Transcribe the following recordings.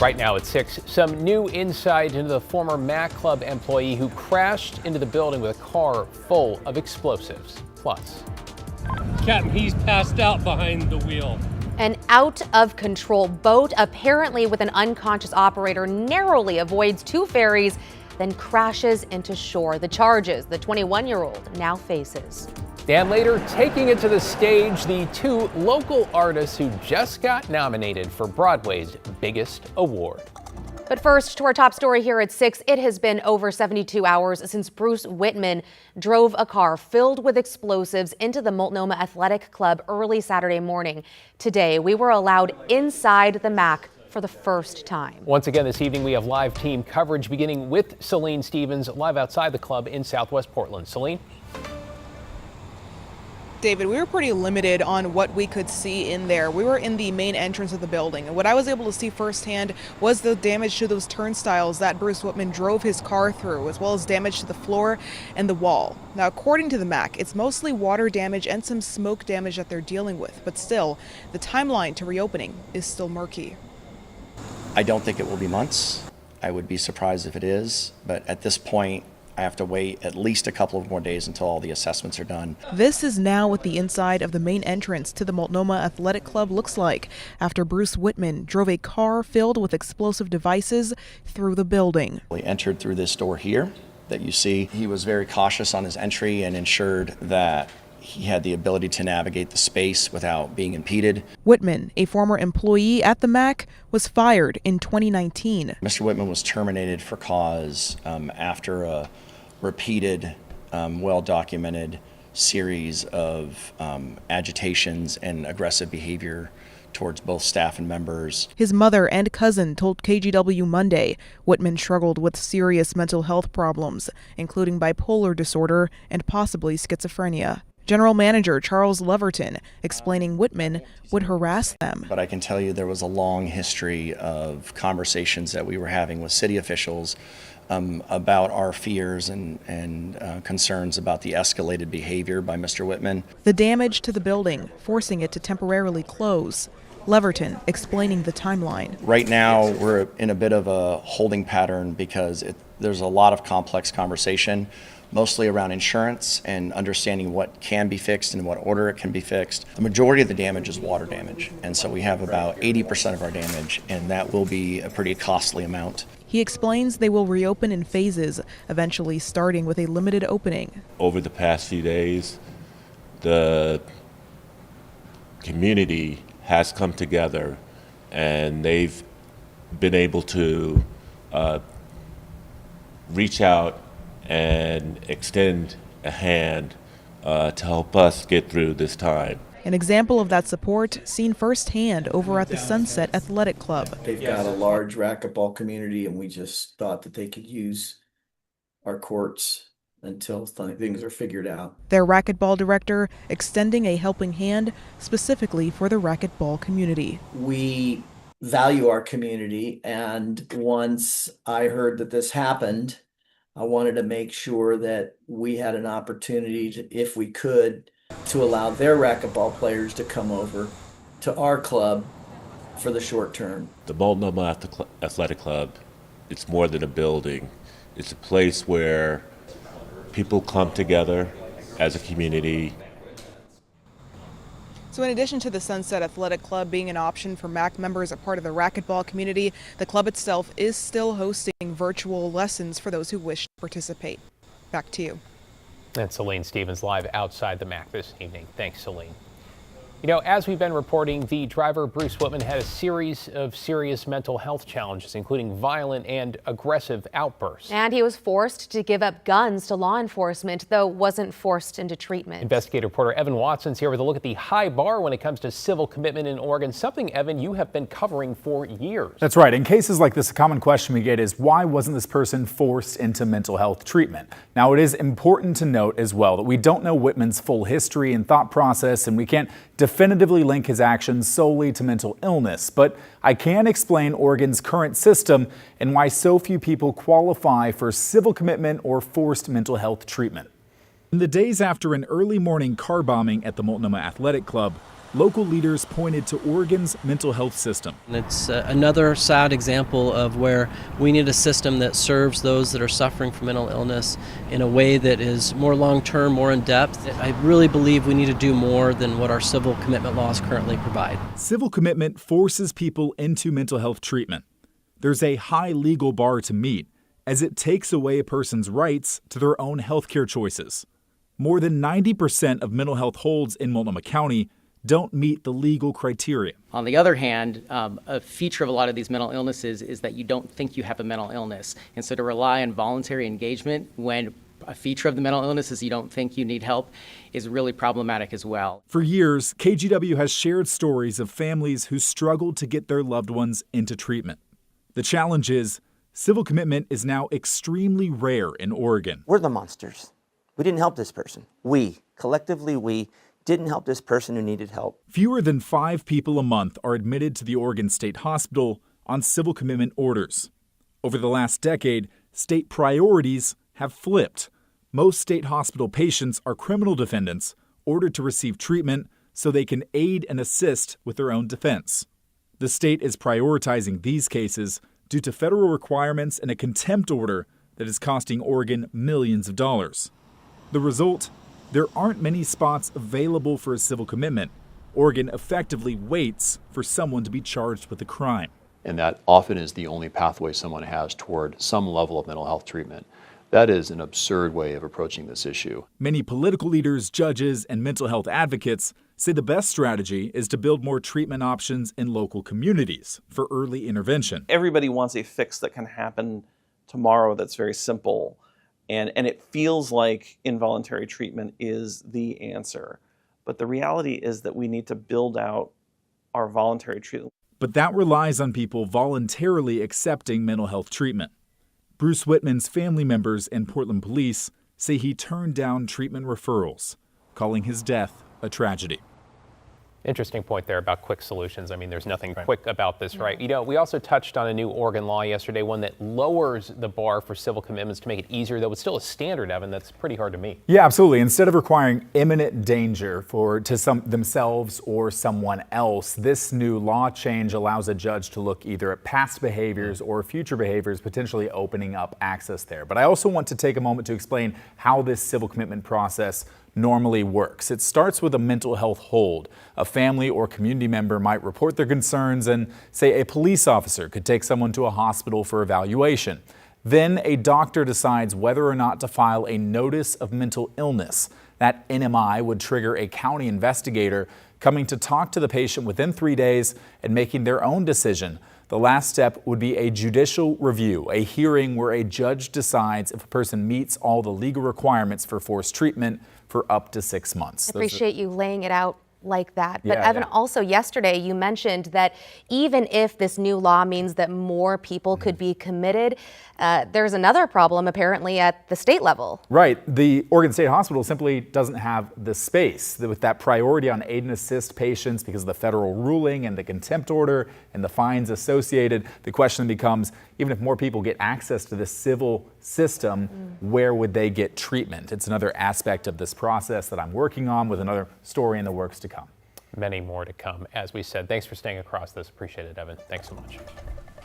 Right now at 6, some new insight into the former Mac Club employee who crashed into the building with a car full of explosives. Plus, Captain, he's passed out behind the wheel. An out-of-control boat, apparently with an unconscious operator, narrowly avoids two ferries, then crashes into shore. The charges the 21-year-old now faces. And later, taking it to the stage, the two local artists who just got nominated for Broadway's biggest award. But first, to our top story here at 6. It has been over 72 hours since Bruce Whitman drove a car filled with explosives into the Multnomah Athletic Club early Saturday morning. Today, we were allowed inside the MAC for the first time. Once again this evening, we have live team coverage beginning with Celine Stevens live outside the club in Southwest Portland. Celine? David, we were pretty limited on what we could see in there. We were in the main entrance of the building, and what I was able to see firsthand was the damage to those turnstiles that Bruce Whitman drove his car through, as well as damage to the floor and the wall. Now, according to the MAC, it's mostly water damage and some smoke damage that they're dealing with, but still, the timeline to reopening is still murky. I don't think it will be months. I would be surprised if it is, but at this point, I have to wait at least a couple of more days until all the assessments are done. This is now what the inside of the main entrance to the Multnomah Athletic Club looks like after Bruce Whitman drove a car filled with explosive devices through the building. We entered through this door here that you see. He was very cautious on his entry and ensured that he had the ability to navigate the space without being impeded. Whitman, a former employee at the MAC, was fired in 2019. Mr. Whitman was terminated for cause after a repeated, well-documented series of agitations and aggressive behavior towards both staff and members. His mother and cousin told KGW Monday Whitman struggled with serious mental health problems, including bipolar disorder and possibly schizophrenia. General Manager Charles Leverton explaining Whitman would harass them. But I can tell you there was a long history of conversations that we were having with city officials about our fears and concerns about the escalated behavior by Mr. Whitman. The damage to the building, forcing it to temporarily close. Leverton explaining the timeline. Right now, we're in a bit of a holding pattern because there's a lot of complex conversation, mostly around insurance and understanding what can be fixed and in what order it can be fixed. The majority of the damage is water damage, and so we have about 80% of our damage, and that will be a pretty costly amount. He explains they will reopen in phases, eventually starting with a limited opening. Over the past few days, the community has come together and they've been able to reach out and extend a hand to help us get through this time. An example of that support seen firsthand over at the Sunset Athletic Club. They've got a large racquetball community, and we just thought that they could use our courts until things are figured out. Their racquetball director extending a helping hand specifically for the racquetball community. We value our community, and once I heard that this happened, I wanted to make sure that we had an opportunity to, if we could, to allow their racquetball players to come over to our club for the short term. The Multnomah Athletic Club, it's more than a building. It's a place where people come together as a community. So in addition to the Sunset Athletic Club being an option for MAC members, a part of the racquetball community, the club itself is still hosting virtual lessons for those who wish to participate. Back to you. And Celine Stevens live outside the MAC this evening. Thanks, Celine. You know, as we've been reporting, the driver, Bruce Whitman, had a series of serious mental health challenges, including violent and aggressive outbursts. And he was forced to give up guns to law enforcement, though wasn't forced into treatment. Investigative reporter Evan Watson's here with a look at the high bar when it comes to civil commitment in Oregon, something, Evan, you have been covering for years. That's right. In cases like this, a common question we get is, why wasn't this person forced into mental health treatment? Now, it is important to note as well that we don't know Whitman's full history and thought process, and we can't definitively link his actions solely to mental illness, but I can explain Oregon's current system and why so few people qualify for civil commitment or forced mental health treatment. In the days after an early morning car bombing at the Multnomah Athletic Club, local leaders pointed to Oregon's mental health system. And it's another sad example of where we need a system that serves those that are suffering from mental illness in a way that is more long-term, more in-depth. I really believe we need to do more than what our civil commitment laws currently provide. Civil commitment forces people into mental health treatment. There's a high legal bar to meet, as it takes away a person's rights to their own health care choices. More than 90% of mental health holds in Multnomah County don't meet the legal criteria. On the other hand, a feature of a lot of these mental illnesses is that you don't think you have a mental illness. And so to rely on voluntary engagement when a feature of the mental illness is you don't think you need help is really problematic as well. For years, KGW has shared stories of families who struggled to get their loved ones into treatment. The challenge is, civil commitment is now extremely rare in Oregon. We're the monsters. We didn't help this person. Collectively, we didn't help this person who needed help. Fewer than 5 people a month are admitted to the Oregon State Hospital on civil commitment orders. Over the last decade, state priorities have flipped. Most state hospital patients are criminal defendants ordered to receive treatment so they can aid and assist with their own defense. The state is prioritizing these cases due to federal requirements and a contempt order that is costing Oregon millions of dollars. The result? There aren't many spots available for a civil commitment. Oregon effectively waits for someone to be charged with a crime. And that often is the only pathway someone has toward some level of mental health treatment. That is an absurd way of approaching this issue. Many political leaders, judges, and mental health advocates say the best strategy is to build more treatment options in local communities for early intervention. Everybody wants a fix that can happen tomorrow that's very simple. And it feels like involuntary treatment is the answer. But the reality is that we need to build out our voluntary treatment. But that relies on people voluntarily accepting mental health treatment. Bruce Whitman's family members and Portland police say he turned down treatment referrals, calling his death a tragedy. Interesting point there about quick solutions. I mean, there's nothing quick about this, right? You know, we also touched on a new Oregon law yesterday, one that lowers the bar for civil commitments to make it easier, though it's still a standard, Evan, that's pretty hard to meet. Yeah, absolutely. Instead of requiring imminent danger to themselves or someone else, this new law change allows a judge to look either at past behaviors or future behaviors, potentially opening up access there. But I also want to take a moment to explain how this civil commitment process normally works. It starts with a mental health hold. A family or community member might report their concerns, and say a police officer could take someone to a hospital for evaluation. Then a doctor decides whether or not to file a notice of mental illness. That NMI would trigger a county investigator coming to talk to the patient within 3 days and making their own decision. The last step would be a judicial review, a hearing where a judge decides if a person meets all the legal requirements for forced treatment for up to 6 months. I appreciate you laying it out like that. But Evan, also yesterday you mentioned that even if this new law means that more people could be committed, there's another problem apparently at the state level. Right. The Oregon State Hospital simply doesn't have the space. With that priority on aid and assist patients because of the federal ruling and the contempt order and the fines associated, the question becomes, even if more people get access to the civil system, where would they get treatment? It's another aspect of this process that I'm working on with another story in the works to come. Many more to come, as we said. Thanks for staying across this. Appreciate it, Evan. Thanks so much.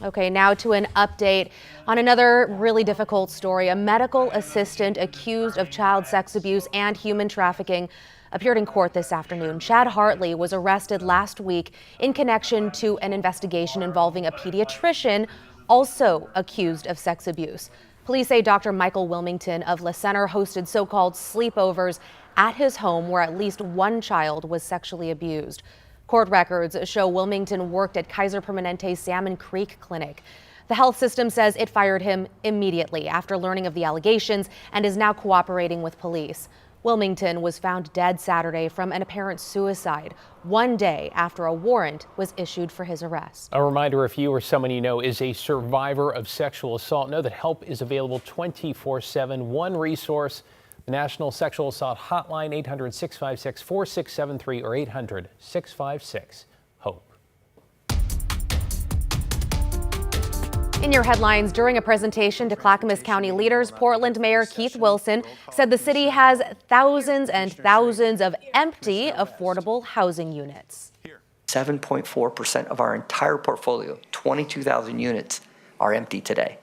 Okay, now to an update on another really difficult story. A medical assistant accused of child sex abuse and human trafficking appeared in court this afternoon. Chad Hartley was arrested last week in connection to an investigation involving a pediatrician also accused of sex abuse. Police say Dr. Michael Wilmington of La Center hosted so-called sleepovers at his home where at least one child was sexually abused. Court records show Wilmington worked at Kaiser Permanente's Salmon Creek Clinic. The health system says it fired him immediately after learning of the allegations and is now cooperating with police. Wilmington was found dead Saturday from an apparent suicide, 1 day after a warrant was issued for his arrest. A reminder, if you or someone you know is a survivor of sexual assault, know that help is available 24/7. One resource, the National Sexual Assault Hotline, 800-656-4673 or 800-656-HOPE. In your headlines, during a presentation to Clackamas County leaders, Portland Mayor Keith Wilson said the city has thousands and thousands of empty affordable housing units. 7.4% of our entire portfolio, 22,000 units, are empty today.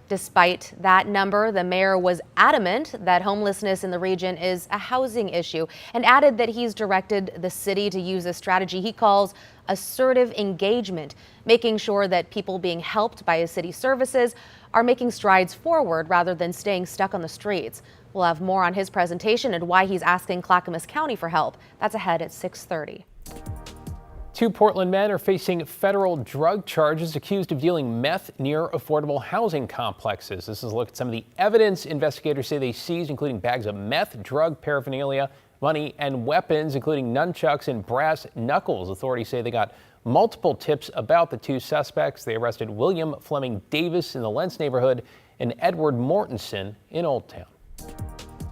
Despite that number, the mayor was adamant that homelessness in the region is a housing issue and added that he's directed the city to use a strategy he calls assertive engagement, making sure that people being helped by his city services are making strides forward rather than staying stuck on the streets. We'll have more on his presentation and why he's asking Clackamas County for help. That's ahead at 6:30. 2 Portland men are facing federal drug charges accused of dealing meth near affordable housing complexes. This is a look at some of the evidence investigators say they seized, including bags of meth, drug paraphernalia, money, and weapons, including nunchucks and brass knuckles. Authorities say they got multiple tips about the 2 suspects. They arrested William Fleming Davis in the Lentz neighborhood and Edward Mortensen in Old Town.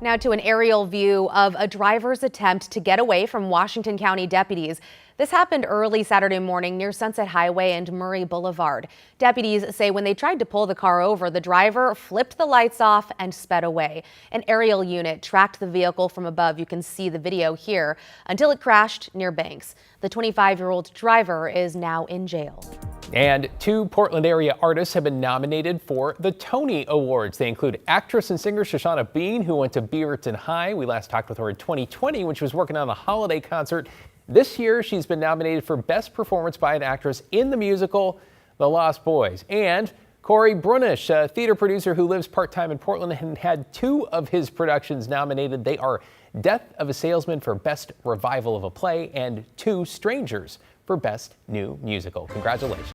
Now to an aerial view of a driver's attempt to get away from Washington County deputies. This happened early Saturday morning near Sunset Highway and Murray Boulevard. Deputies say when they tried to pull the car over, the driver flipped the lights off and sped away. An aerial unit tracked the vehicle from above. You can see the video here until it crashed near Banks. The 25-year-old driver is now in jail. And 2 Portland area artists have been nominated for the Tony Awards. They include actress and singer Shoshana Bean, who went to Beaverton High. We last talked with her in 2020 when she was working on a holiday concert. This year, she's been nominated for Best Performance by an Actress in the musical The Lost Boys. And Corey Brunish, a theater producer who lives part-time in Portland and had 2 of his productions nominated. They are Death of a Salesman for Best Revival of a Play and 2 Strangers for Best New Musical. Congratulations.